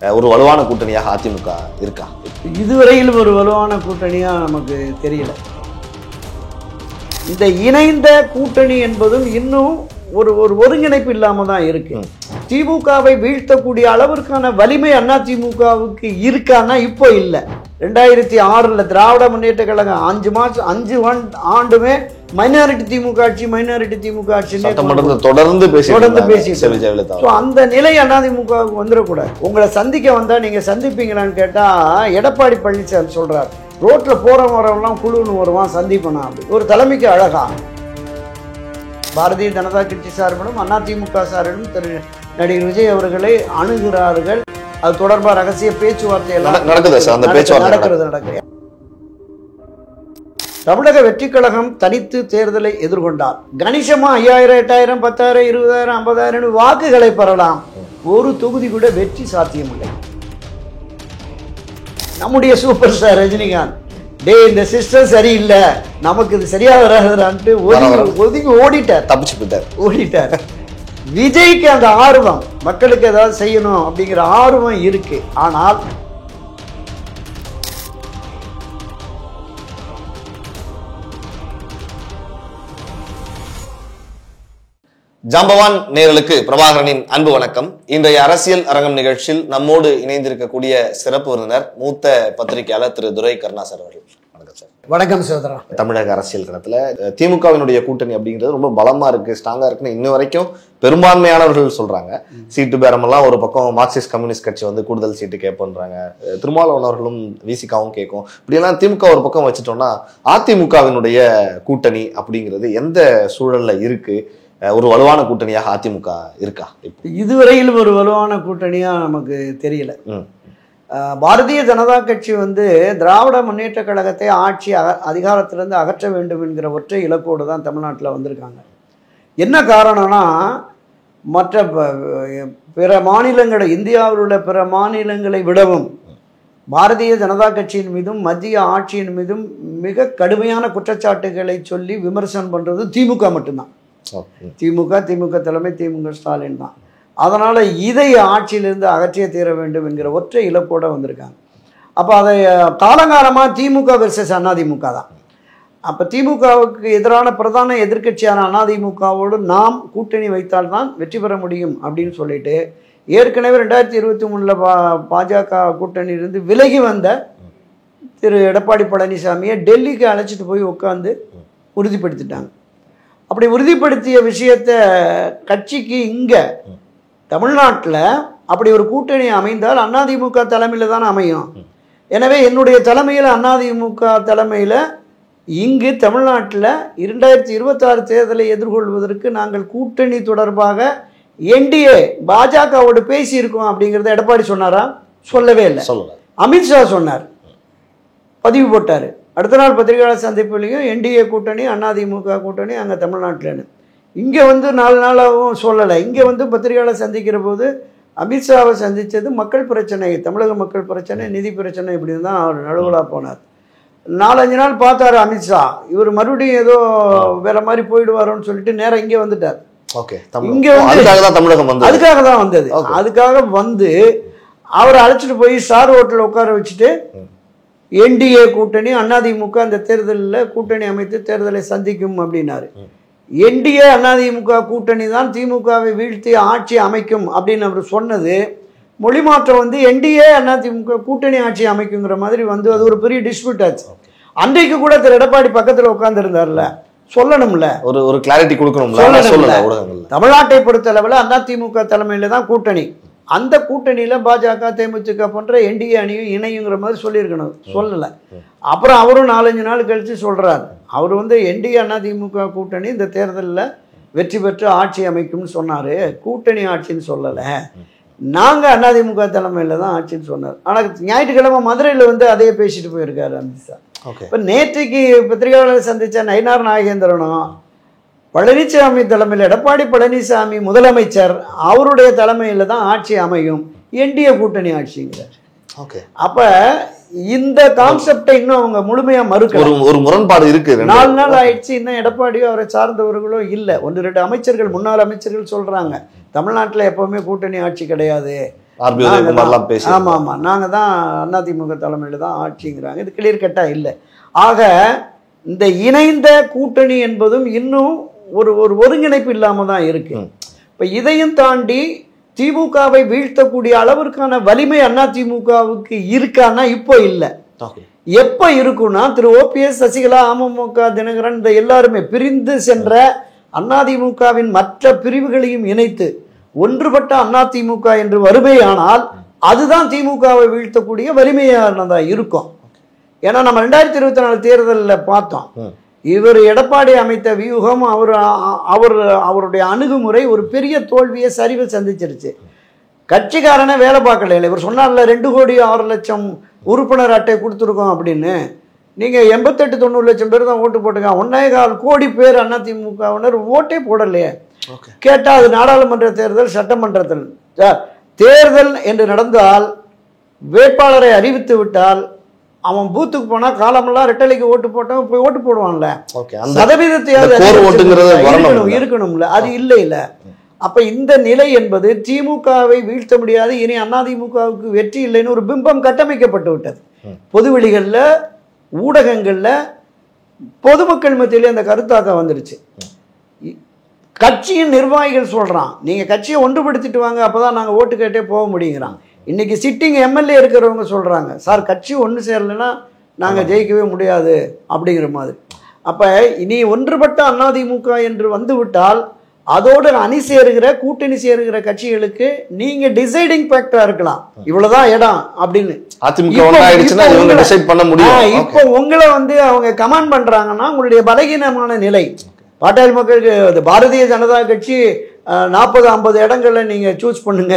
ஒரு வலுவான கூட்டணியாக அதிமுக இருக்கா? இதுவரையிலும் ஒரு வலுவான கூட்டணியா நமக்கு தெரியல. இந்த இணைந்த கூட்டணி என்பதும் இன்னும் ஒரு ஒருங்கிணைப்பு இல்லாம தான் இருக்கு. திமுகவை வீழ்த்தக்கூடிய அளவிற்கான வலிமை அதிமுகவுக்கு இருக்கான்னா இப்போ இல்லை. 2006 திராவிட முன்னேற்ற கழகம் 5 ஆண்டுமே மைனாரிட்டி திமுக ஆட்சி தொடர்ந்து பேசி அந்த நிலை அதிமுகவுக்கு வந்துடக்கூடாது. உங்களை சந்திக்க வந்தா நீங்க சந்திப்பீங்களான்னு கேட்டா எடப்பாடி பழனிசாமி சொல்றாரு, ரோட்ல போறவரெல்லாம் குழுன்னு வருவான் சந்திப்பனா அப்படி ஒரு தலைமைக்கு அழகா. பாரதிய ஜனதா கட்சி சார்பிலும் அதிமுக சார்பிலும் திரு நடிகர் விஜய் அவர்களை அணுகிறார்கள். அது தொடர்பாக ரகசிய பேச்சுவார்த்தை எல்லாம் நடக்கிறது. தமிழக வெற்றி கழகம் தனித்து தேர்தலை எதிர்கொண்டார். கணிசமா 5000, 8000, 10,000, 20,000, 50,000 வாக்குகளை பெறலாம். ஒரு தொகுதி கூட வெற்றி சாத்தியமில்லை. நம்முடைய சூப்பர் ஸ்டார் ரஜினிகாந்த், இந்த சிஸ்டம் சரியில்லை, நமக்கு இது சரியா வராதுன்ட்டு ஒதுங்கி ஓடிட்டார். விஜய்க்கு அந்த ஆர்வம், மக்களுக்கு ஏதாவது செய்யணும் அப்படிங்கிற ஆர்வம் இருக்கு. ஆனால் ஜாம்பவான் நேயர்களுக்கு பிரபாகரனின் அன்பு வணக்கம். இன்றைய அரசியல் அரங்கம் நிகழ்ச்சியில் நம்மோடு இணைந்திருக்கக்கூடிய சிறப்பு விருந்தினர் மூத்த பத்திரிகையாளர் திரு துரை கருணாசர் அவர்கள். வணக்கம் சார். வணக்கம் சோதரா. தமிழக அரசியல் களத்துல திமுகவினுடைய கூட்டணி அப்படிங்கிறது ரொம்ப பலமா இருக்கு, ஸ்ட்ராங்கா இருக்குன்னு இன்ன வரைக்கும் பெரும்பான்மையானவர்கள் சொல்றாங்க. சீட்டு பேரமெல்லாம் ஒரு பக்கம் மார்க்சிஸ்ட் கம்யூனிஸ்ட் கட்சி வந்து கூடுதல் சீட்டு கேட்போன்றாங்க, திருமாவளவனவர்களும் விசிகாவும் கேட்கும். இப்படியெல்லாம் திமுக ஒரு பக்கம் வச்சுட்டோம்னா அதிமுகவினுடைய கூட்டணி அப்படிங்கிறது எந்த சூழல்ல இருக்கு? ஒரு வலுவான கூட்டணியாக அதிமுக இருக்கா? இதுவரையிலும் ஒரு வலுவான கூட்டணியா நமக்கு தெரியல. பாரதிய ஜனதா கட்சி வந்து திராவிட முன்னேற்ற கழகத்தை ஆட்சி அதிகாரத்திலிருந்து அகற்ற வேண்டும் என்கிற ஒற்றை இலக்கோடு தான் தமிழ்நாட்டில் வந்திருக்காங்க. என்ன காரணம்னா, மற்ற பிற மாநிலங்களை, இந்தியாவில் உள்ள பிற மாநிலங்களை விடவும் பாரதிய ஜனதா கட்சியின் மீதும் மத்திய ஆட்சியின் மீதும் மிக கடுமையான குற்றச்சாட்டுகளை சொல்லி விமர்சனம் பண்ணுறது திமுக மட்டும்தான். திமுக தலைமை திமுக ஸ்டாலின் தான். அதனால் இதை ஆட்சியிலிருந்து அகற்றிய தீர வேண்டும் என்கிற ஒற்றை இலக்கோடு வந்திருக்காங்க. அப்போ அதை காலங்காலமாக திமுக வெர்சஸ் அதிமுக தான். அப்போ திமுகவுக்கு எதிரான பிரதான எதிர்க்கட்சியான அதிமுகவோடு நாம் கூட்டணி வைத்தால்தான் வெற்றி பெற முடியும் அப்படின்னு சொல்லிட்டு ஏற்கனவே 2023 பாஜக கூட்டணியிலிருந்து விலகி வந்த திரு எடப்பாடி பழனிசாமியை டெல்லிக்கு அழைச்சிட்டு போய் உட்காந்து உறுதிப்படுத்திட்டாங்க. அப்படி உறுதிப்படுத்திய விஷயத்தை கட்சிக்கு இங்கே தமிழ்நாட்டில் அப்படி ஒரு கூட்டணி அமைந்தால் அதிமுக தலைமையில் தான் அமையும். எனவே என்னுடைய தலைமையில் அதிமுக தலைமையில் இங்கு தமிழ்நாட்டில் 2026 தேர்தலை எதிர்கொள்வதற்கு நாங்கள் கூட்டணி தொடர்பாக என்டிஏ பாஜகவோடு பேசியிருக்கோம் அப்படிங்கிறத எடப்பாடி சொன்னாரா? சொல்லவே இல்லை. அமித்ஷா சொன்னார், பதிவு போட்டார். அடுத்த நாள் பத்திரிகையாளர் சந்திப்புலையும் என்டிஏ கூட்டணி அதிமுக கூட்டணி அங்கே தமிழ்நாட்டில்னு. இங்கே வந்து 4 நாளாகவும் சொல்லலை. இங்கே வந்து பத்திரிகையாளர் சந்திக்கிற போது அமித்ஷாவை சந்தித்தது மக்கள் பிரச்சனை, தமிழக மக்கள் பிரச்சனை, நிதி பிரச்சனை, இப்படின்னு தான் அவர் நடுவலாக போனார். 4-5 நாள் பார்த்தாரு அமித்ஷா. இவர் மறுபடியும் ஏதோ வேற மாதிரி போயிடுவாரோன்னு சொல்லிட்டு நேராக இங்கே வந்துட்டார். இங்கே அதுக்காக தான் வந்தது. அதுக்காக வந்து அவரை அழைச்சிட்டு போய் ஸ்டார் ஹோட்டலில் உட்கார வச்சுட்டு என்டிஏ கூட்டணி அதிமுக அந்த தேர்தலில் கூட்டணி அமைத்து தேர்தலை சந்திக்கும் அப்படின்னாரு. என்டிஏ அதிமுக கூட்டணி தான் திமுகவை வீழ்த்தி ஆட்சி அமைக்கும் அப்படின்னு அவர் சொன்னது மொழி மாற்றம் வந்து என்டிஏ அதிமுக கூட்டணி ஆட்சி அமைக்குங்கிற மாதிரி வந்து அது ஒரு பெரிய டிஸ்பியூட் ஆச்சு. அன்றைக்கு கூட திரு எடப்பாடி பக்கத்தில் உட்கார்ந்து இருந்தார்ல, சொல்லணும்ல, ஒரு கிளாரிட்டி கொடுக்கணும். தமிழ்நாட்டை பொறுத்த அளவில் அதிமுக தலைமையில தான் கூட்டணி. அந்த கூட்டணியில் பாஜக, தேமுதிக போன்ற என்டிஏ அணியும் இணையுங்கிற மாதிரி சொல்லியிருக்கணும், சொல்லலை. அப்புறம் அவரும் 4-5 நாள் கழித்து சொல்கிறார், அவர் வந்து என்டிஏ அதிமுக கூட்டணி இந்த தேர்தலில் வெற்றி பெற்று ஆட்சி அமைக்கும்னு சொன்னார், கூட்டணி ஆட்சின்னு சொல்லலை, நாங்கள் அதிமுக தலைமையில் தான் ஆட்சின்னு சொன்னார். ஆனால் ஞாயிற்றுக்கிழமை மதுரையில் வந்து அதையே பேசிட்டு போயிருக்காரு அமித்ஷா. இப்போ நேற்றைக்கு பத்திரிகையாளர் சந்தித்த நயினார் நாகேந்திரனும் பழனிசாமி தலைமையில், எடப்பாடி பழனிசாமி முதலமைச்சர், அவருடைய தலைமையில் தான் ஆட்சி அமையும், என்டிஏ கூட்டணி ஆட்சிங்கிறார். அப்ப இந்த கான்செப்டை இன்னும் அவங்க முழுமையா மறுக்க ஒரு முரண்பாடு இருக்கு. 4 நாள் ஆயிடுச்சு, இன்னும் எடப்பாடியோ அவரை சார்ந்தவர்களோ இல்லை. 1-2 அமைச்சர்கள், முன்னாள் அமைச்சர்கள் சொல்றாங்க தமிழ்நாட்டில் எப்பவுமே கூட்டணி ஆட்சி கிடையாது, ஆர்பி உதயகுமார்லாம் பேசி. ஆமா ஆமா, நாங்க தான் அதிமுக தலைமையில தான் ஆட்சிங்கிறாங்க. இது கிளியர் கட்டா இல்லை. ஆக இந்த இணைந்த கூட்டணி என்பதும் இன்னும் ஒரு ஒருங்கிணைப்பு இல்லாம தான் இருக்கு. இப்ப இதையும் தாண்டி திமுகவை வீழ்த்தக்கூடிய அளவிற்கான வலிமை அதிமுகவுக்கு இருக்கான்னா இப்போ இல்லை. எப்ப இருக்குன்னா திரு ஓபிஎஸ், சசிகலா, அமமுக, தினகரன் இந்த எல்லாருமே பிரிந்து சென்ற அதிமுகவின் மற்ற பிரிவுகளையும் இணைத்து ஒன்றுபட்ட அதிமுக என்று வருமையானால் அதுதான் திமுகவை வீழ்த்தக்கூடிய வலிமையானதா இருக்கும். ஏன்னா நம்ம 2024 தேர்தலில் பார்த்தோம், இவர் எடப்பாடி அமைத்த வியூகம், அவருடைய அணுகுமுறை ஒரு பெரிய தோல்வியை, சரிவை சந்திச்சிருச்சு. கட்சிக்காரனை வேலை பார்க்கல. இவர் சொன்னார்ல 2 கோடி 6 லட்சம் உறுப்பினர் அட்டை கொடுத்துருக்கோம் அப்படின்னு. நீங்கள் 88-90 லட்சம் பேர் தான் ஓட்டு போட்டுங்க, 1.25 கோடி பேர் அதிமுகவினர் ஓட்டே போடலையே. கேட்டால் அது நாடாளுமன்ற தேர்தல், சட்டமன்றத்தில் தேர்தல் என்று நடந்தால் வேட்பாளரை அறிவித்து விட்டால் அவன் பூத்துக்கு போனா காலமெல்லாம் ரெட்டலைக்கு ஓட்டு போட்டவன் போய் ஓட்டு போடுவான்ல, சதவீதத்தை இருக்கணும்ல, அது இல்லை இல்ல. அப்ப இந்த நிலை என்பது திமுகவை வீழ்த்த முடியாது, இனி அதிமுகவுக்கு வெற்றி இல்லைன்னு ஒரு பிம்பம் கட்டமைக்கப்பட்டு விட்டது. பொதுவெளிகள்ல, ஊடகங்கள்ல, பொதுமக்கள் மத்தியிலே அந்த கருத்தாக்கம் வந்துருச்சு. கட்சியின் நிர்வாகிகள் சொல்றான், நீங்க கட்சியை ஒன்றுபடுத்திட்டு வாங்க, அப்பதான் நாங்க ஓட்டு கேட்டே போக முடியுங்கிறான். இன்னைக்கு சிட்டிங் எம்எல்ஏ இருக்கிறவங்க சொல்றாங்க, சார் கட்சி ஒன்று சேரலைன்னா நாங்க ஜெயிக்கவே முடியாது அப்படிங்கிற மாதிரி. அப்ப இனி ஒன்றுபட்ட அதிமுக என்று வந்து விட்டால் அதோடு அணி சேருகிற, கூட்டணி சேருகிற கட்சிகளுக்கு நீங்க டிசைடிங் ஃபேக்டரா இருக்கலாம், இவ்வளவுதான் இடம் அப்படின்னு. இப்போ உங்களை அவங்க கமாண்ட் பண்றாங்கன்னா உங்களுடைய பலகீனமான நிலை. பாட்டாளி மக்களுக்கு பாரதிய ஜனதா கட்சி 40-50 இடங்கள்ல நீங்க சூஸ் பண்ணுங்க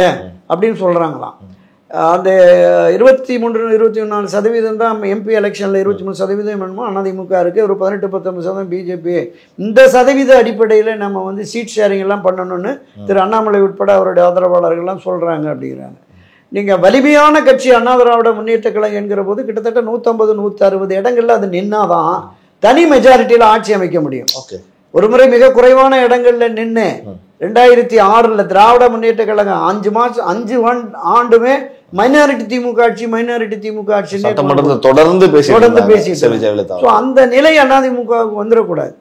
அப்படின்னு சொல்றாங்களாம். அந்த 23-24% தான் எம்பி எலெக்ஷன்ல 23% வேணுமோ அதிமுக இருக்கு, ஒரு 18-19% பிஜேபி. இந்த சதவீத அடிப்படையில் நம்ம சீட் ஷேரிங் எல்லாம் பண்ணணும்னு திரு அண்ணாமலை உட்பட அவருடைய ஆதரவாளர்கள்லாம் சொல்றாங்க அப்படிங்கிறாங்க. நீங்க வலிமையான கட்சி அண்ணா திராவிட முன்னேற்ற கழகம் என்கிற போது கிட்டத்தட்ட 150-160 இடங்கள்ல அது நின்னாதான் தனி மெஜாரிட்டியில ஆட்சி அமைக்க முடியும். ஒரு முறை மிக குறைவான இடங்கள்ல நின்று 2006 திராவிட முன்னேற்ற கழகம் 5 ஆண்டுமே மைனாரிட்டி திமுக ஆட்சி, மைனாரிட்டி திமுக ஆட்சி தொடர்ந்து பேசி அந்த நிலை அதிமுகவுக்கு வந்துடக்கூடாது.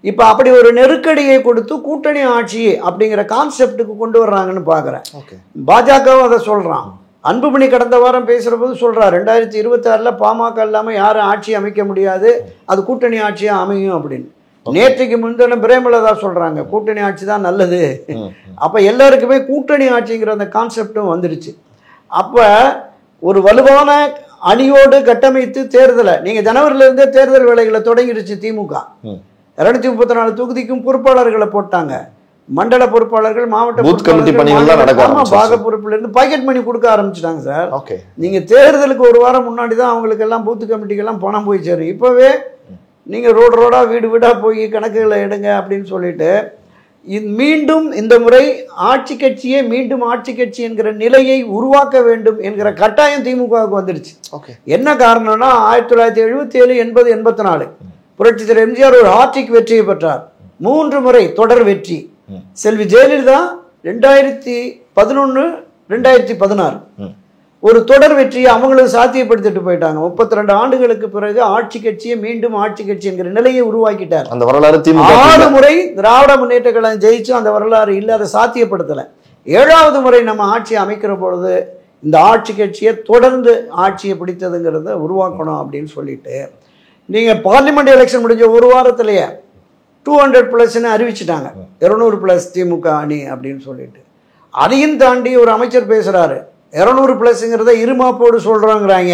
இப்ப அப்படி ஒரு நெருக்கடியை கொடுத்து கூட்டணி ஆட்சி அப்படிங்கிற கான்செப்டுக்கு கொண்டு வர்றாங்கன்னு பாக்குறேன். பாஜகவும் அதை சொல்றான். அன்புமணி கடந்த வாரம் பேசுற போது சொல்றார், 2026 பாமக இல்லாம யாரும் ஆட்சி அமைக்க முடியாது, அது கூட்டணி ஆட்சியா அமையும் அப்படின்னு. நேற்றைக்கு முந்தின பிரேமலதா சொல்றாங்க கூட்டணி ஆட்சி தான் நல்லது. அப்ப எல்லாருக்குமே கூட்டணி ஆட்சிங்கிற அந்த கான்செப்டும் வந்துருச்சு. அப்ப ஒரு வலுவான அணியோடு கட்டமைத்து தேர்தலை நீங்க ஜனவரியில இருந்தே தேர்தல் வேலைகளை தொடங்கிடுச்சு. திமுக 234 தொகுதிக்கும் பொறுப்பாளர்களை போட்டாங்க. மண்டல பொறுப்பாளர்கள், மாவட்ட பாக பொறுப்புல இருந்து பாக்கெட் மணி கொடுக்க ஆரம்பிச்சுட்டாங்க சார். நீங்க தேர்தலுக்கு ஒரு வாரம் முன்னாடி தான் அவங்களுக்கு எல்லாம் பூத் கமிட்டிக்கு எல்லாம் பணம் போய் சேரும். இப்பவே நீங்க ரோடா வீடு வீடா போய் கணக்குகளை எடுங்க அப்படின்னு சொல்லிட்டு மீண்டும் இந்த முறை ஆட்சி கட்சியே மீண்டும் ஆட்சி கட்சி என்கிற நிலையை உருவாக்க வேண்டும் என்கிற கட்டாயம் திமுகவுக்கு வந்துருச்சு. என்ன காரணம்னா 1977, 80, 84 புரட்சி தலைவர் எம்ஜிஆர் ஒரு ஹாட்ரிக் வெற்றியை பெற்றார். 3 முறை தொடர் வெற்றி. செல்வி ஜெயலலிதா 2011, 2016 ஒரு தொடர் வெற்றியை அவங்களும் சாத்தியப்படுத்திட்டு போயிட்டாங்க. 32 ஆண்டுகளுக்கு பிறகு ஆட்சி கட்சியை மீண்டும் ஆட்சி கட்சி என்கிற நிலையை உருவாக்கிட்டார். அந்த வரலாறு 6 முறை திராவிட முன்னேற்ற கழகம் ஜெயிச்சு அந்த வரலாறு இல்லை, அதை சாத்தியப்படுத்தல. 7வது முறை நம்ம ஆட்சி அமைக்கிற பொழுது இந்த ஆட்சி கட்சியை தொடர்ந்து ஆட்சியை பிடித்ததுங்கிறத உருவாக்கணும் அப்படின்னு சொல்லிட்டு நீங்க பார்லிமெண்ட் எலெக்ஷன் முடிஞ்ச ஒரு வாரத்திலேயே 200+ அறிவிச்சிட்டாங்க. 200+ திமுக அணி அப்படின்னு சொல்லிட்டு. அதையும் தாண்டி ஒரு அமைச்சர் பேசுறாரு, 200+ங்கிறத இருமாப்போடு சொல்றாங்கிறாங்க,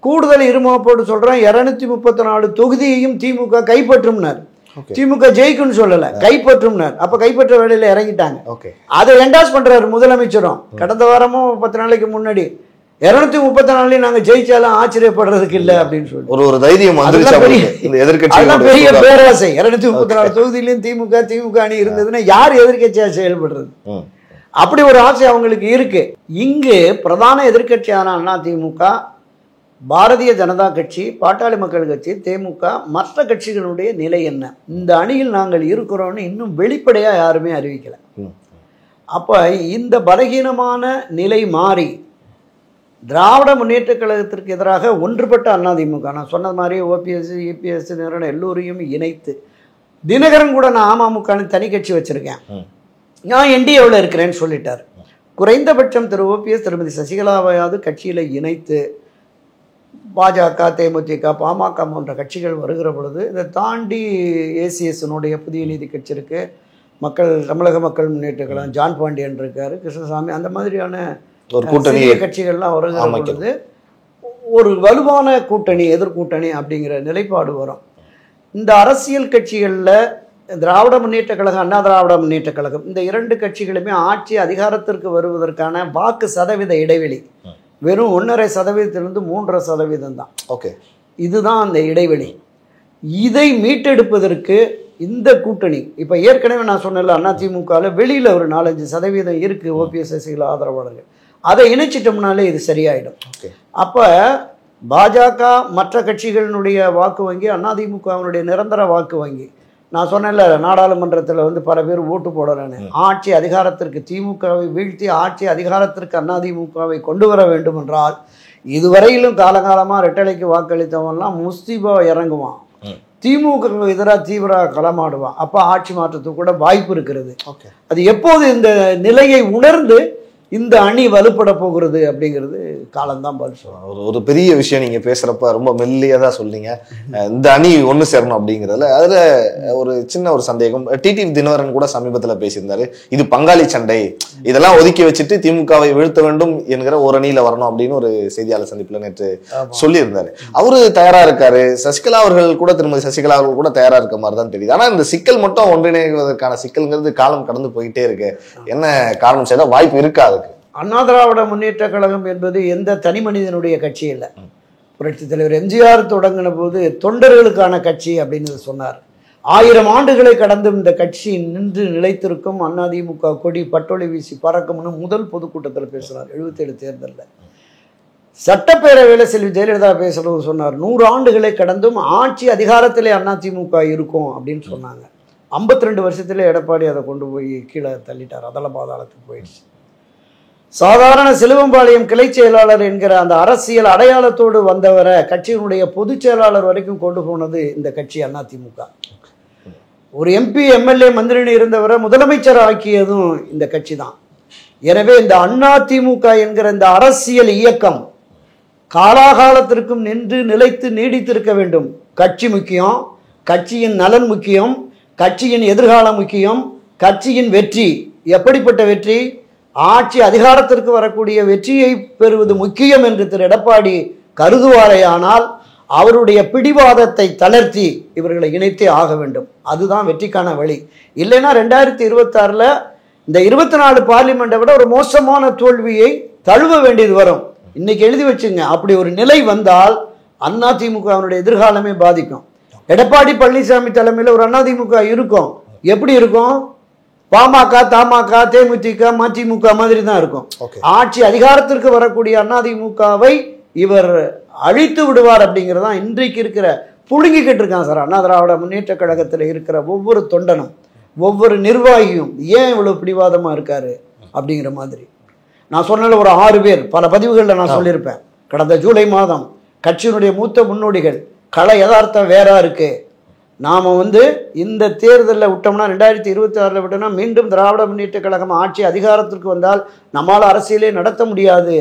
கூடுதல் இருமாப்போடு சொல்றாங்க. 234 தொகுதியையும் திமுக கைப்பற்றும்னார். திமுக ஜெயிக்கும்னு சொல்லல, கைப்பற்றும்னார். அப்ப கைப்பற்ற வேலையில இறங்கிட்டாங்க. அதை என்டாஸ் பண்றாரு முதலமைச்சரும். கடந்த வாரமும் 10 நாளைக்கு முன்னாடி 234 நாங்க ஜெயிச்சாலும் ஆச்சரியப்படுறதுக்கு இல்ல அப்படின்னு சொல்லி ஒரு தைரியம் பெரிய பேராசை. 234 தொகுதியிலும் திமுக அணி இருந்ததுன்னா யார் எதிர்கட்சியா செயல்படுறது? அப்படி ஒரு ஆசை அவங்களுக்கு இருக்கு. இங்கு பிரதான எதிர்கட்சியான அதிமுக, பாரதிய ஜனதா கட்சி, பாட்டாளி மக்கள் கட்சி, தேமுக, மற்ற கட்சிகளுடைய நிலை என்ன? இந்த அணியில் நாங்கள் இருக்கிறோம்னு இன்னும் வெளிப்படையா யாருமே அறிவிக்கல. அப்போ இந்த பலகீனமான நிலை மாறி திராவிட முன்னேற்ற கழகத்திற்கு எதிராக ஒன்றுபட்ட அதிமுக, நான் சொன்ன மாதிரி ஓபிஎஸ் இபிஎஸ் எல்லோரையும் இணைத்து, தினகரன் கூட நான் அமமுகன்னு தனி கட்சி வச்சிருக்கேன், நான் என்டிஏவில் இருக்கிறேன்னு சொல்லிட்டார். குறைந்தபட்சம் திரு ஓபிஎஸ் திருமதி சசிகலாவையாவது கட்சியில் இணைத்து பாஜக, தேமுதிக, பாமக போன்ற கட்சிகள் வருகிற பொழுது இதை தாண்டி ஏசிஎஸ்னுடைய புதிய நீதி கட்சி இருக்கு, தமிழக மக்கள் முன்னேற்ற கழகம், ஜான் பாண்டியன் இருக்காரு, கிருஷ்ணசாமி, அந்த மாதிரியான ஒரு கூட்டணி கட்சிகள்லாம் வருகிற பொழுது ஒரு வலுவான கூட்டணி, எதிர்கூட்டணி அப்படிங்கிற நிலைப்பாடு வரும். இந்த அரசியல் கட்சிகளில் திராவிட முன்னேற்ற கழகம், அண்ணா திராவிட முன்னேற்ற கழகம், இந்த இரண்டு கட்சிகளுமே ஆட்சி அதிகாரத்திற்கு வருவதற்கான வாக்கு சதவீத இடைவெளி வெறும் 1.5% 3% தான். ஓகே, இதுதான் அந்த இடைவெளி. இதை மீட்டெடுப்பதற்கு இந்த கூட்டணி, இப்போ ஏற்கனவே நான் சொன்னல அதிமுகவில் வெளியில் ஒரு 4-5% இருக்குது ஓபிஎஸ் சசிகலா ஆதரவாளர்கள், அதை இணைச்சிட்டோம்னாலே இது சரியாயிடும். அப்போ பாஜக மற்ற கட்சிகளினுடைய வாக்கு வங்கி, அதிமுகவினுடைய நிரந்தர வாக்கு வங்கி, நான் சொன்னேன்ல நாடாளுமன்றத்தில் பல பேர் ஓட்டு போடுறேன்னு, ஆட்சி அதிகாரத்திற்கு திமுகவை வீழ்த்தி ஆட்சி அதிகாரத்திற்கு அதிமுகவை கொண்டு வர வேண்டும் என்றால், இதுவரையிலும் காலகாலமாக ரெட்டலைக்கு வாக்களித்தவன்லாம் முஸ்தீபா இறங்குவான், திமுக எதிராக தீவிர களமாடுவான். அப்போ ஆட்சி மாற்றத்துக்கு கூட வாய்ப்பு இருக்கிறது. அது எப்போது இந்த நிலையை உணர்ந்து இந்த அணி வலுப்பட போகிறது அப்படிங்கிறது காலம்தான் பதில் சொல்லுவாங்க. ஒரு பெரிய விஷயம் நீங்க பேசுறப்ப ரொம்ப மெல்லியா தான் சொல்றீங்க, இந்த அணி ஒண்ணு சேரணும் அப்படிங்கிறதுல. அதுல ஒரு சின்ன ஒரு சந்தேகம், டிடிவி தினகரன் கூட சமீபத்துல பேசியிருந்தாரு, இது பங்காளி சண்டை, இதெல்லாம் ஒதுக்கி வச்சுட்டு திமுகவை வீழ்த்த வேண்டும் என்கிற ஒரு அணியில வரணும் அப்படின்னு ஒரு செய்தியாளர் சந்திப்புல நேற்று சொல்லியிருந்தாரு. அவரு தயாரா இருக்காரு, சசிகலா அவர்கள் கூட, திருமதி சசிகலா அவர்கள் கூட தயாரா இருக்க மாதிரி தான் தெரியுது. ஆனா இந்த சிக்கல் மட்டும் ஒன்றிணைவதற்கான சிக்கல்ங்கிறது காலம் கடந்து போயிட்டே இருக்கு. என்ன காரணம் செய்த வாய்ப்பு இருக்காது? அண்ணா திராவிட முன்னேற்ற கழகம் என்பது எந்த தனி மனிதனுடைய கட்சி இல்லை. புரட்சி தலைவர் எம்ஜிஆர் தொடங்கின போது தொண்டர்களுக்கான கட்சி அப்படின்னு சொன்னார். 1000 ஆண்டுகளை கடந்தும் இந்த கட்சி நின்று நிலைத்திருக்கும், அதிமுக கொடி பட்டொளி வீசி பறக்கும்னு முதல் பொதுக்கூட்டத்தில் பேசினார் 77 தேர்தலில். சட்டப்பேரவையில் செல்வி ஜெயலலிதா பேசுறது சொன்னார், 100 ஆண்டுகளை கடந்தும் ஆட்சி அதிகாரத்திலே அதிமுக இருக்கும் அப்படின்னு சொன்னாங்க. 52 வருஷத்திலே எடப்பாடி அதை கொண்டு போய் கீழே தள்ளிட்டார், அதல பாதாளத்துக்கு போயிடுச்சு. சாதாரண சிலுவம்பாளையம் கிளை செயலாளர் என்கிற அந்த அரசியல் அடையாளத்தோடு வந்தவரை கட்சியினுடைய பொதுச் செயலாளர் வரைக்கும் கொண்டு போனது இந்த கட்சி அதிமுக. ஒரு எம்பி, எம்எல்ஏ, மந்திரினி இருந்தவரை முதலமைச்சர் ஆக்கியதும் இந்த கட்சி தான். எனவே இந்த அதிமுக என்கிற இந்த அரசியல் இயக்கம் காலாகாலத்திற்கும் நின்று நிலைத்து நீடித்திருக்க வேண்டும். கட்சி முக்கியம், கட்சியின் நலன் முக்கியம், கட்சியின் எதிர்காலம் முக்கியம், கட்சியின் வெற்றி. எப்படிப்பட்ட வெற்றி? ஆட்சி அதிகாரத்திற்கு வரக்கூடிய வெற்றியை பெறுவது முக்கியம் என்று திரு எடப்பாடி கருதுவாரேயானால் அவருடைய பிடிவாதத்தை தளர்த்தி இவர்களை இணைத்தே ஆக வேண்டும். அதுதான் வெற்றிக்கான வழி. இல்லைன்னா 2026 இந்த 24 பார்லிமெண்ட்டை விட ஒரு மோசமான தோல்வியை தழுவ வேண்டியது வரும். இன்னைக்கு எழுதி வச்சுங்க, அப்படி ஒரு நிலை வந்தால் அதிமுகவினுடைய எதிர்காலமே பாதிக்கும். எடப்பாடி பழனிசாமி தலைமையில் ஒரு அதிமுக இருக்கும். எப்படி இருக்கும்? பாமக, தமாக, தேமுதிக, மதிமுக மாதிரி தான் இருக்கும். ஆட்சி அதிகாரத்திற்கு வரக்கூடிய அதிமுகவை இவர் அழித்து விடுவார் அப்படிங்கிறது தான் இன்றைக்கு இருக்கிற புழுங்கிக்கிட்டு இருக்கான் சார். அண்ணா திராவிட முன்னேற்ற கழகத்தில் இருக்கிற ஒவ்வொரு தொண்டனும் ஒவ்வொரு நிர்வாகியும் ஏன் இவ்வளவு பிடிவாதமா இருக்காரு அப்படிங்கிற மாதிரி. நான் சொன்ன ஒரு 6 பேர் பல பதிவுகளில் நான் சொல்லியிருப்பேன். கடந்த ஜூலை மாதம் கட்சியினுடைய மூத்த முன்னோடிகள் கள யதார்த்தம் வேற இருக்கு, நாம் இந்த தேர்தலில் விட்டோம்னா 2026 விட்டோம்னா மீண்டும் திராவிட முன்னேற்ற கழகம் ஆட்சி அதிகாரத்திற்கு வந்தால் நம்மால் அரசியலே நடத்த முடியாது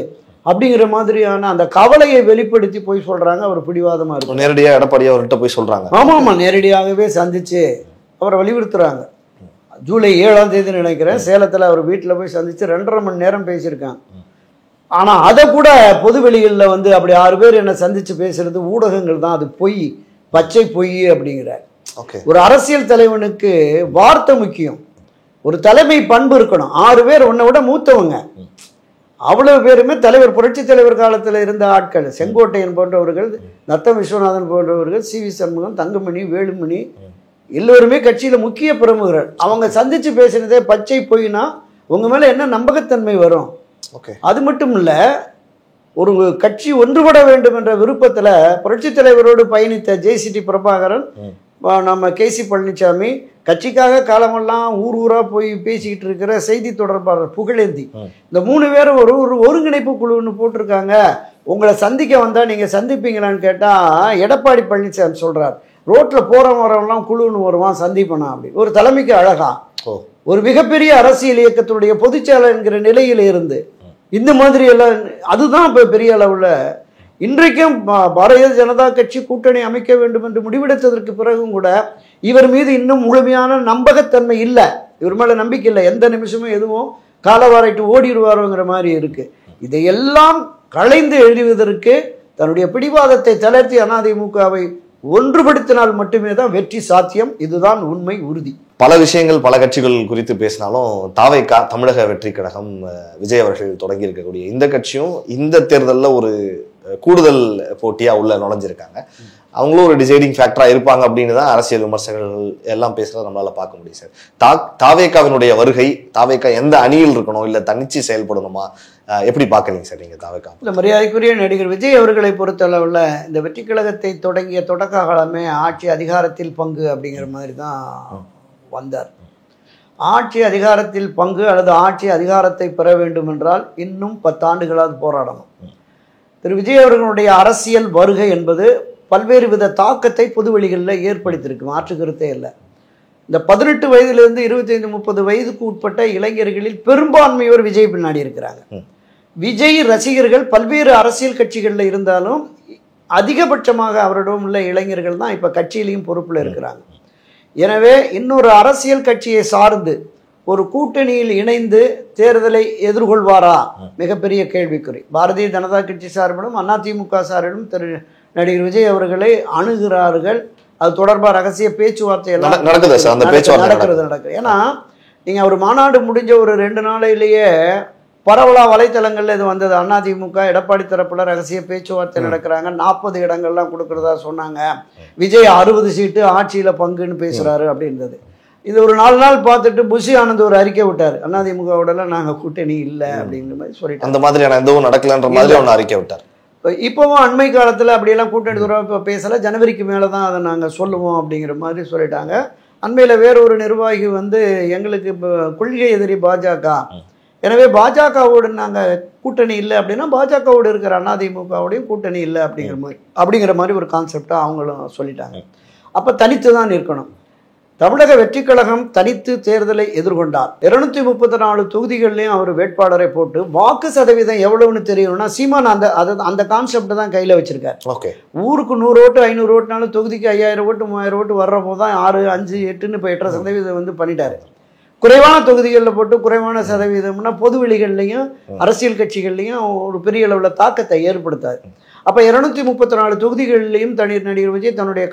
அப்படிங்கிற மாதிரியான அந்த கவலையை வெளிப்படுத்தி போய் சொல்றாங்க. அவர் பிடிவாதமா இருக்கும். நேரடியாக எடப்பாடியா அவர்கிட்ட போய் சொல்றாங்க. ஆமாம், நேரடியாகவே சந்திச்சு அவரை வலியுறுத்துறாங்க. ஜூலை 7ஆம் தேதி நினைக்கிறேன், சேலத்தில் அவர் வீட்டில் போய் சந்திச்சு 2.5 மணி நேரம் பேசியிருக்காங்க. ஆனால் அதை கூட பொதுவெளிகளில் அப்படி 6 பேர் என்னை சந்திச்சு பேசுறது ஊடகங்கள் தான், அது பொய், பச்சை பொய் அப்படிங்கிறார். ஒரு அரசியல் தலைவனுக்கு வார்த்தை முக்கியம், ஒரு தலைமை பண்பு இருக்கணும். 6 பேர் உன்னை விட மூத்தவங்க, அவ்வளவு பேருமே தலைவர், புரட்சி தலைவர் காலத்தில் இருந்த ஆட்கள். செங்கோட்டையன் போன்றவர்கள், நத்தம் விஸ்வநாதன் போன்றவர்கள், சி.வி. சண்முகம், தங்கமணி, வேலுமணி, எல்லோருமே கட்சியில முக்கிய பிரமுகர்கள். அவங்க சந்திச்சு பேசினதே பச்சை பொய்னா உங்க மேல என்ன நம்பகத்தன்மை வரும்? அது மட்டும் இல்ல, ஒரு கட்சி ஒன்றுபட வேண்டும் என்ற விருப்பத்தில் புரட்சி தலைவரோடு பயணித்த ஜே.சி.டி. பிரபாகரன் நம்ம கேசி பழனிசாமி கட்சிக்காக காலமெல்லாம் ஊர் ஊராக போய் பேசிக்கிட்டு இருக்கிற செய்தி தொடர்பாளர் புகழேந்தி, இந்த 3 பேரும் ஒரு ஒருங்கிணைப்பு குழுன்னு போட்டிருக்காங்க. உங்களை சந்திக்க வந்தால் நீங்கள் சந்திப்பீங்களான்னு கேட்டால் எடப்பாடி பழனிசாமி சொல்கிறார், ரோட்டில் வரவெல்லாம் குழுன்னு வருவான் சந்திப்பனா அப்படி. ஒரு தலைமைக்கு அழகா ஒரு மிகப்பெரிய அரசியல் இயக்கத்தினுடைய பொதுச்செயலர் என்கிற நிலையில் இருந்து இந்த மாதிரி எல்லாம் அதுதான் இப்போ பெரிய அளவில் இன்றைக்கும் பாரதிய ஜனதா கட்சி கூட்டணி அமைக்க வேண்டும் என்று முடிவெடுத்ததற்கு பிறகும் கூட இவர் மீது இன்னும் முழுமையான நம்பகத்தன்மை இல்லை. இவர் மேலே நம்பிக்கை இல்லை. எந்த நிமிஷமும் எதுவும் காலவாரைட்டு ஓடிடுவாரோங்கிற மாதிரி இருக்கு. இதையெல்லாம் களைந்து எழுதுவதற்கு தன்னுடைய பிடிவாதத்தை தளர்த்தி அதிமுகவை ஒன்றுபடுத்தினால் மட்டுமே தான் வெற்றி சாத்தியம். இதுதான் உண்மை, உறுதி. பல விஷயங்கள் பல கட்சிகள் குறித்து பேசினாலும் தாவேகா தமிழக வெற்றி கழகம் விஜய் அவர்கள் தொடங்கி இருக்கக்கூடிய இந்த கட்சியும் இந்த தேர்தலில் ஒரு கூடுதல் போட்டியா உள்ள நுழைஞ்சிருக்காங்க. அவங்களும் ஒரு டிசைடிங் ஃபேக்டரா இருப்பாங்க அப்படின்னு தான் அரசியல் விமர்சகர்கள் எல்லாம் பேசுறத நம்மளால பார்க்க முடியும் சார். தாவேகாவினுடைய வருகை, தாவேகா எந்த அணியில் இருக்கணும், இல்ல தனிச்சு செயல்படணுமா, எப்படி பாக்குறீங்க சார் நீங்க தாவேகா? இந்த மரியாதைக்குரிய நடிகர் விஜய் அவர்களை பொறுத்தளவுல இந்த வெற்றி கழகத்தை தொடங்கிய தொடக்க காலமே ஆட்சி அதிகாரத்தில் பங்கு அப்படிங்கிற மாதிரி தான் வந்தார். ஆட்சி அதிகாரத்தில் பங்கு அல்லது ஆட்சி அதிகாரத்தை பெற வேண்டும் என்றால் இன்னும் 10 ஆண்டுகளாவது போராடணும். திரு விஜய் அவர்களுடைய அரசியல் வருகை என்பது பல்வேறு வித தாக்கத்தை பொதுவெளிகளில் ஏற்படுத்தியிருக்கு, மாற்று கருத்தே இல்லை. இந்த 18 வயதிலிருந்து 25-30 வயதுக்கு உட்பட்ட இளைஞர்களில் பெரும்பான்மையோர் விஜய் பின்னாடி இருக்கிறாங்க. விஜய் ரசிகர்கள் பல்வேறு அரசியல் கட்சிகளில் இருந்தாலும் அதிகபட்சமாக அவரிடம் உள்ள இளைஞர்கள் தான் இப்போ கட்சியிலையும் பொறுப்பில் இருக்கிறாங்க. எனவே இன்னொரு அரசியல் கட்சியை சார்ந்து ஒரு கூட்டணியில் இணைந்து தேர்தலை எதிர்கொள்வாரா மிகப்பெரிய கேள்விக்குறி. பாரதிய ஜனதா கட்சி சார்பிலும் அதிமுக சார்பிலும் திரு நடிகர் விஜய் அவர்களை அணுகிறார்கள். அது தொடர்பாக ரகசிய பேச்சுவார்த்தை எல்லாம் நடக்கிறது. ஏன்னா நீங்க ஒரு மாநாடு முடிஞ்ச ஒரு 2 நாளையிலேயே பரவலா வலைத்தளங்கள்ல இது வந்தது. அதிமுக எடப்பாடி தரப்புல ரகசிய பேச்சுவார்த்தை நடக்கிறாங்க, 40 இடங்கள்லாம் கொடுக்கறதா சொன்னாங்க, விஜய் 60 சீட்டு ஆட்சியில பங்குன்னு பேசுறாரு அப்படின்றது. இது ஒரு 4 நாள் பார்த்துட்டு புஷி ஆனந்த் ஒரு அறிக்கை விட்டார், அதிமுகவோடலாம் நாங்கள் கூட்டணி இல்லை அப்படிங்கிற மாதிரி சொல்லிட்டு அந்த மாதிரியான எதுவும் நடக்கலன்ற மாதிரி ஒன்று அறிக்கை விட்டார். இப்போவும் அண்மை காலத்தில் அப்படியெல்லாம் கூட்டணி தூரம் பேசலை, ஜனவரிக்கு மேலே தான் அதை நாங்கள் சொல்லுவோம் அப்படிங்கிற மாதிரி சொல்லிட்டாங்க. அண்மையில் வேற ஒரு நிர்வாகி எங்களுக்கு இப்போ கொள்கை எதிரி பாஜக, எனவே பாஜகவோடு நாங்கள் கூட்டணி இல்லை அப்படின்னா பாஜகவோடு இருக்கிற அதிமுகவோடையும் கூட்டணி இல்லை அப்படிங்கிற மாதிரி ஒரு கான்செப்டாக அவங்களும் சொல்லிட்டாங்க. அப்போ தனித்து தான் இருக்கணும். தமிழக வெற்றி கழகம் தனித்து தேர்தலை எதிர்கொண்டார். 234 தொகுதிகள்லையும் அவர் வேட்பாளரை போட்டு வாக்கு சதவீதம் எவ்வளவுன்னு தெரியணும்னா சீமான் அந்த கான்செப்ட் தான் கையில் வச்சிருக்காரு. ஊருக்கு 100 ஓட்டு 500 ஓட்டுனாலும் தொகுதிக்கு 5000 ஓட்டு 3000 ஓட்டு வர்ற போது தான் 6, 5, 8ன்னு இப்போ 8% பண்ணிட்டாரு. குறைவான தொகுதிகளில் போட்டு குறைவான சதவீதம்னா பொதுவெளிகள்லையும் அரசியல் கட்சிகள்லையும் ஒரு பெரிய அளவில் தாக்கத்தை ஏற்படுத்தாது. அப்போ 234 தொகுதிகளிலையும் நடிகர் விஜய் தன்னுடைய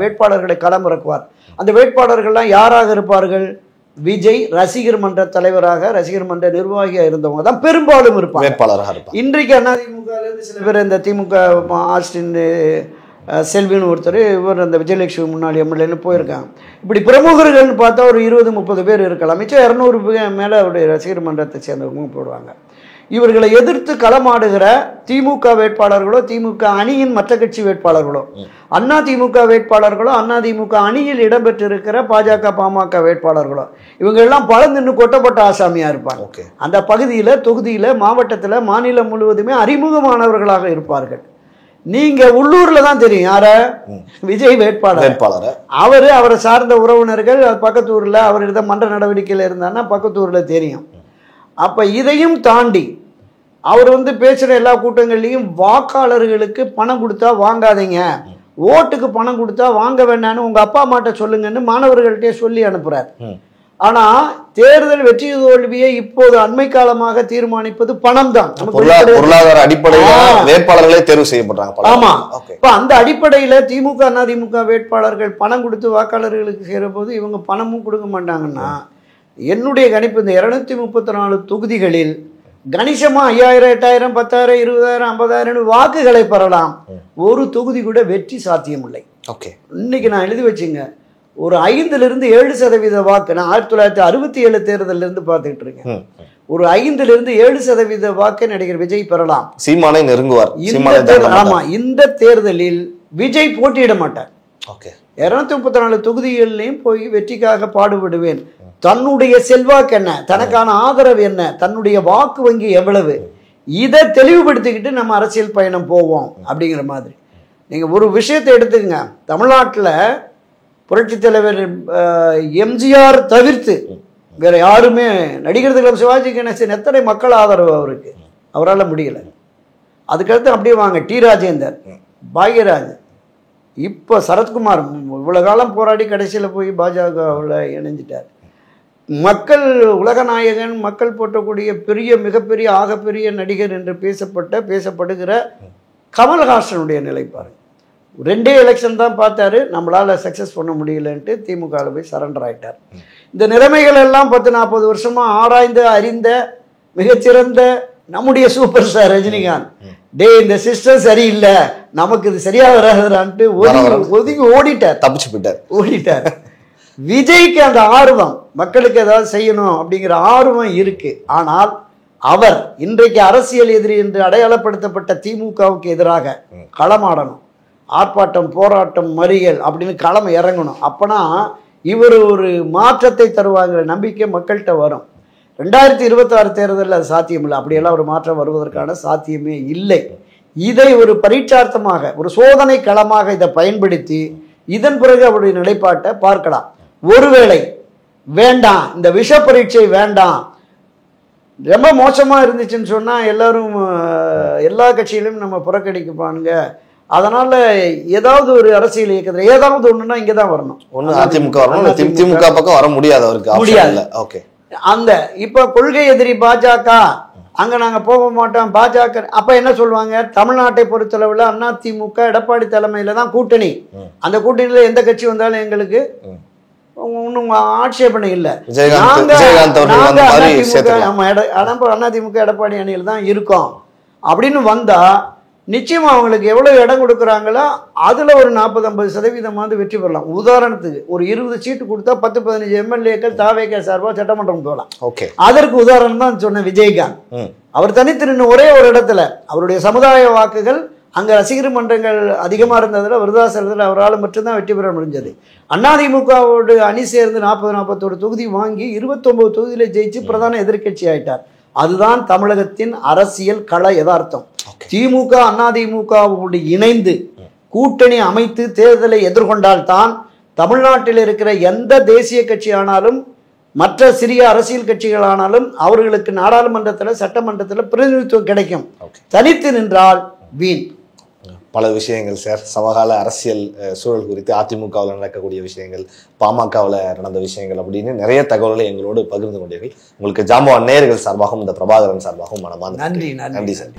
வேட்பாளர்களை களமிறக்குவார். அந்த வேட்பாளர்கள்லாம் யாராக இருப்பார்கள்? விஜய் ரசிகர் மன்ற தலைவராக, ரசிகர் மன்ற நிர்வாகியாக இருந்தவங்க தான் பெரும்பாலும் இருப்பாங்க, வேட்பாளராக இருப்பாங்க. இன்றைக்கு அதிமுகலேருந்து சில பேர் இந்த திமுக ஆஸ்டின் செல்வின்னு ஒருத்தர், இவர் அந்த விஜயலட்சுமி முன்னாள் எம்எல்ஏன்னு போயிருக்காங்க. இப்படி பிரமுகர்கள்னு பார்த்தா ஒரு 20-30 பேர் இருக்கலாம். மிச்சம் 200 மேலே அவருடைய ரசிகர் மன்றத்தை சேர்ந்தவங்க போடுவாங்க. இவர்களை எதிர்த்து களமாடுகிற திமுக வேட்பாளர்களோ, திமுக அணியின் மற்ற கட்சி வேட்பாளர்களோ, அதிமுக வேட்பாளர்களோ, அதிமுக அணியில் இடம்பெற்றிருக்கிற பாஜக பாமக வேட்பாளர்களோ, இவங்க எல்லாம் பலம் நின்று கொட்டப்பட்ட ஆசாமியா இருப்பாங்க. அந்த பகுதியில, தொகுதியில, மாவட்டத்தில், மாநிலம் முழுவதுமே அறிமுகமானவர்களாக இருப்பார்கள். நீங்க உள்ளூர்ல தான் தெரியும் யார விஜய் வேட்பாளர், அவரை சார்ந்த உறவினர்கள் பக்கத்து ஊர்ல அவர் மன்ற நடவடிக்கையில இருந்தாருன்னா பக்கத்து ஊர்ல தெரியும். அப்ப இதையும் தாண்டி அவர் பேசுற எல்லா கூட்டங்கள்லையும் வாக்காளர்களுக்கு பணம் கொடுத்தா வாங்காதீங்க, ஓட்டுக்கு பணம் கொடுத்தா வாங்க வேண்டாம்னு உங்க அப்பா அம்மாட்ட சொல்லுங்கன்னு மாணவர்கள்ட்டே சொல்லி அனுப்புறார். ஆனா தேர்தல் வெற்றி தோல்வியை இப்போது அண்மை காலமாக தீர்மானிப்பது பணம் தான். பொருளாதார அடிப்படையில் வேட்பாளர்களே தேர்வு செய்யப்படுறாங்க. ஆமா, இப்ப அந்த அடிப்படையில திமுக அதிமுக வேட்பாளர்கள் பணம் கொடுத்து வாக்காளர்களுக்கு சேர போது இவங்க பணமும் கொடுக்க மாட்டாங்கன்னா என்னுடைய கணிப்பு இந்த 234 தொகுதிகளில் கணிசமா 5000, 8000, 10,000, 20,000, 50,000 வாக்குகளை பெறலாம். ஒரு தொகுதி கூட வெற்றி சாத்தியம் இல்லை. இன்னைக்கு நான் எழுதி வச்சுங்க, ஒரு 5-7% வாக்கு, நான் 1967 தேர்தலில் இருந்து பார்த்துட்டு இருக்கேன், ஒரு 5-7% வாக்கை நடிகர் விஜய் பெறலாம். சீமானை நெருங்குவார். ஆமா, இந்த தேர்தலில் விஜய் போட்டியிட மாட்டார். 234 தொகுதிகளிலையும் போய் வெற்றிக்காக பாடுபடுவேன். தன்னுடைய செல்வாக்கு என்ன, தனக்கான ஆதரவு என்ன, தன்னுடைய வாக்கு வங்கி எவ்வளவு, இதை தெளிவுபடுத்திக்கிட்டு நம்ம அரசியல் பயணம் போவோம் அப்படிங்கிற மாதிரி. நீங்கள் ஒரு விஷயத்தை எடுத்துக்கங்க, தமிழ்நாட்டில் புரட்சித் தலைவர் எம்ஜிஆர் தவிர்த்து வேற யாருமே, நடிகர் திலகம் சிவாஜி கணேசன் எத்தனை மக்கள் ஆதரவு அவருக்கு, அவரால் முடியலை. அதுக்கடுத்து அப்படியே வாங்க, டி ராஜேந்தர், பாக்யராஜ், இப்போ சரத்குமார் இவ்வளோ காலம் போராடி கடைசியில் போய் பாஜகவில் இணைஞ்சிட்டார். மக்கள் உலகநாயகன், மக்கள் போற்றக்கூடிய பெரிய மிகப்பெரிய ஆகப்பெரிய நடிகர் என்று பேசப்படுகிற கமல்ஹாசனுடைய நிலைப்பாடு, 2 எலெக்ஷன் தான் பார்த்தாரு, நம்மளால் சக்ஸஸ் பண்ண முடியலன்ட்டு திமுகவில் போய் சரண்டர் ஆகிட்டார். இந்த நிலைமைகள் எல்லாம் 10-40 வருஷமாக ஆராய்ந்து அறிந்த மிகச்சிறந்த நம்முடைய சூப்பர் ஸ்டார் ரஜினிகாந்த், இந்த சிஸ்டம் சரியில்லை, நமக்கு இது சரியா வராதுன்ட்டு ஒதுங்கி ஓடிட்டார். விஜய்க்கு அந்த ஆர்வம், மக்களுக்கு ஏதாவது செய்யணும் அப்படிங்கிற ஆர்வம் இருக்கு. ஆனால் அவர் இன்றைக்கு அரசியல் எதிரி என்று அடையாளப்படுத்தப்பட்ட திமுகவுக்கு எதிராக களமாடணும், ஆர்ப்பாட்டம், போராட்டம், மறியல் அப்படின்னு களம் இறங்கணும். அப்பனா இவர் ஒரு மாற்றத்தை தருவாங்கிற நம்பிக்கை மக்கள்கிட்ட வரும். 2026 தேர்தலில் அது சாத்தியம் இல்லை, அப்படியெல்லாம் ஒரு மாற்றம் வருவதற்கான சாத்தியமே இல்லை. இதை ஒரு பரீட்சார்த்தமாக, ஒரு சோதனை களமாக இதை பயன்படுத்தி இதன் பிறகு அவருடைய நிலைப்பாட்டை பார்க்கலாம். ஒருவேளை வேண்டாம், இந்த விஷ பரீட்சை வேண்டாம், ரொம்ப மோசமாக இருந்துச்சுன்னு சொன்னால் எல்லாரும் எல்லா கட்சியிலும் நம்ம புறக்கணிக்கப்பானுங்க, அதனால ஏதாவது ஒரு அரசியல் இயக்கத்தில் ஏதாவது ஒண்ணுன்னா இங்கே தான் வரணும். ஒன்று அதிமுக வரணும், திமுக பக்கம் வர முடியாது, அவருக்கு முடியாது. ஓகே, அந்த இப்போ கொள்கை எதிரி பாஜக, அங்கே நாங்கள் போக மாட்டோம் பாஜக, அப்போ என்ன சொல்லுவாங்க, தமிழ்நாட்டை பொறுத்தளவில் அதிமுக எடப்பாடி தலைமையில் தான் கூட்டணி, அந்த கூட்டணியில் எந்த கட்சி வந்தாலும் எங்களுக்கு ஒன்றும் ஆட்சேபனை இல்லை, அதிமுக எடப்பாடி அணியில் தான் இருக்கோம் அப்படின்னு வந்தா நிச்சயமா அவங்களுக்கு எவ்வளவு இடம் கொடுக்குறாங்களோ அதுல ஒரு 40-50% வெற்றி பெறலாம். உதாரணத்துக்கு ஒரு 20 சீட்டு கொடுத்தா 10-15 எம்எல்ஏக்கள் தாவேக சார்பாக சட்டமன்றம் போகலாம். அதற்கு உதாரணம் தான் சொன்ன விஜயகாந்த். அவர் தனித்து நின்று ஒரே ஒரு இடத்துல அவருடைய சமுதாய வாக்குகள், அங்க ரசிகர் மன்றங்கள் அதிகமா இருந்ததுல விருதாசலத்தில் அவரால் மட்டும்தான் வெற்றி பெற முடிஞ்சது. அதிமுகவோடு அணி சேர்ந்து 40-41 தொகுதி வாங்கி 29 தொகுதியில ஜெயிச்சு பிரதான எதிர்கட்சி ஆயிட்டார். அதுதான் தமிழகத்தின் அரசியல் கள யதார்த்தம். திமுக அதிமுகவோடு இணைந்து கூட்டணி அமைத்து தேர்தலை எதிர்கொண்டால் தான் தமிழ்நாட்டில் இருக்கிற எந்த தேசிய கட்சி ஆனாலும் மற்ற சிறிய அரசியல் கட்சிகளானாலும் அவர்களுக்கு நாடாளுமன்றத்தில் சட்டமன்றத்தில் பிரதிநிதித்துவம் கிடைக்கும். தனித்து நின்றால் வீண். பல விஷயங்கள் சார், சமகால அரசியல் சூழல் குறித்து, அதிமுகவில் நடக்கக்கூடிய விஷயங்கள், பாமகவில் நடந்த விஷயங்கள் அப்படின்னு நிறைய தகவல்களை எங்களோடு பகிர்ந்து கொண்டீர்கள். உங்களுக்கு ஜாம்பவான் நேயர்கள் சார்பாகவும் இந்த பிரபாகரன் சார்பாகவும் மனமார்ந்த நன்றி. நன்றி சார்.